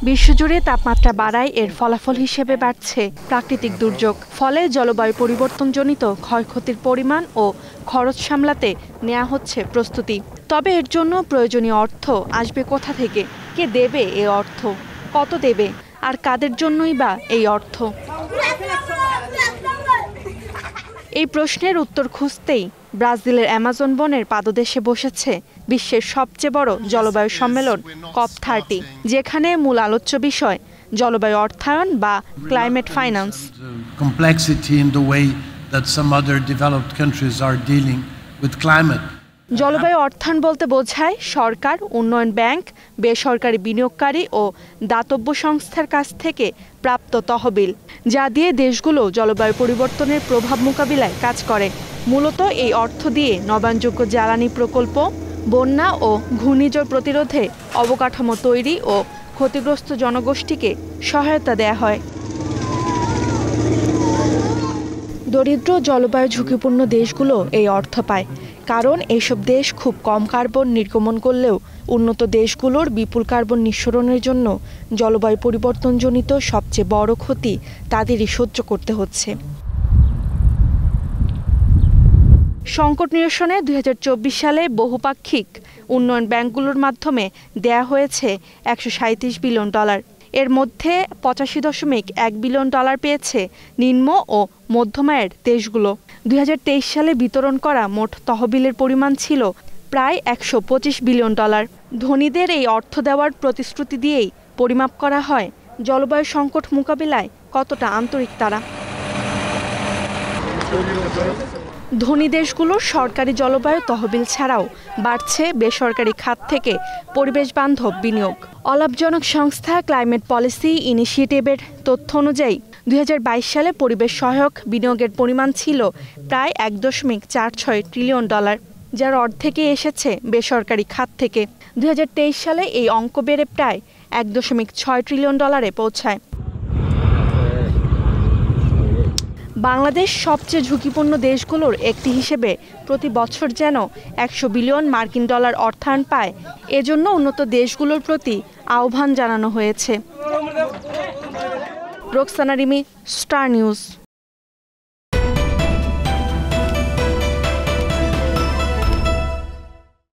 বিশ্বজুড়ে তাপমাত্রা বাড়ায় এর ফলাফল হিসেবে বাড়ছে প্রাকৃতিক দুর্যোগ। ফলে জলবায়ু পরিবর্তনজনিত ক্ষয়ক্ষতির পরিমাণ ও খরচ সামলাতে নেওয়া হচ্ছে প্রস্তুতি। তবে এর জন্য প্রয়োজনীয় অর্থ আসবে কোথা থেকে? কে দেবে এই অর্থ? কত দেবে? আর কাদের জন্যই বা এই অর্থ? এই প্রশ্নের উত্তর খুঁজতেই ব্রাজিলের অ্যামাজন বনের পাদদেশে বসেছে বিশ্বের সবচেয়ে বড় জলবায়ু সম্মেলন COP30, যেখানে মূল আলোচ্য বিষয় জলবায়ু অর্থায়ন বা ক্লাইমেট ফাইন্যান্স। জলবায়ু অর্থায়ন বলতে বোঝায় সরকার, উন্নয়ন ব্যাংক, বেসরকারি বিনিয়োগকারী ও দাতব্য সংস্থার কাছ থেকে প্রাপ্ত তহবিল, যা দিয়ে দেশগুলো জলবায়ু পরিবর্তনের প্রভাব মোকাবিলায় কাজ করে। মূলত এই অর্থ দিয়ে নবায়নযোগ্য জ্বালানি প্রকল্প, বন্যা ও ঘূর্ণিঝড় প্রতিরোধে অবকাঠামো তৈরি ও ক্ষতিগ্রস্ত জনগোষ্ঠীকে সহায়তা দেয়া হয়। দরিদ্র জলবায়ু ঝুঁকিপূর্ণ দেশগুলো এই অর্থ পায়, কারণ এইসব দেশ খুব কম কার্বন নির্গমন করলেও উন্নত দেশগুলোর বিপুল কার্বন নিঃসরণের জন্য জলবায়ু পরিবর্তনজনিত সবচেয়ে বড় ক্ষতি তাদেরই সহ্য করতে হচ্ছে। সংকট নিরসনে 2024 সালে বহুপাক্ষিক উন্নয়ন ব্যাংকগুলোর মাধ্যমে দেয়া হয়েছে $137 বিলিয়ন। এর মধ্যে $85.1 বিলিয়ন পেয়েছে নিম্ন ও মধ্যম আয়ের দেশগুলো। 2023 সালে বিতরণ করা মোট তহবিলের পরিমাণ ছিল প্রায় $125 বিলিয়ন। ধনীদের এই অর্থ দেওয়ার প্রতিশ্রুতি দিয়েই পরিমাপ করা হয় জলবায়ু সংকট মোকাবিলায় কতটা আন্তরিক তারা। ধনী দেশগুলোর সরকারি জলবায়ু তহবিল ছাড়াও বাড়ছে বেসরকারি খাত থেকে পরিবেশ বান্ধব বিনিয়োগ। অলাভজনক সংস্থা ক্লাইমেট পলিসি ইনিশিয়েটিভের তথ্য অনুযায়ী 2022 সালে পরিবেশ সহায়ক বিনিয়োগের পরিমাণ ছিল প্রায় $1.46 ট্রিলিয়ন, যার অর্ধেকই এসেছে বেসরকারি খাত থেকে। 2023 সালে এই অঙ্ক বেড়ে প্রায় $1.6 ট্রিলিয়ন পৌঁছায়। বাংলাদেশ সবচেয়ে ঝুঁকিপূর্ণ দেশগুলোর একটি হিসেবে প্রতি বছর যেন $100 বিলিয়ন অর্থায়ন পায়। এজন্য উন্নত দেশগুলোর প্রতি আহ্বান জানানো হয়েছে। Roksana Rimi, star news.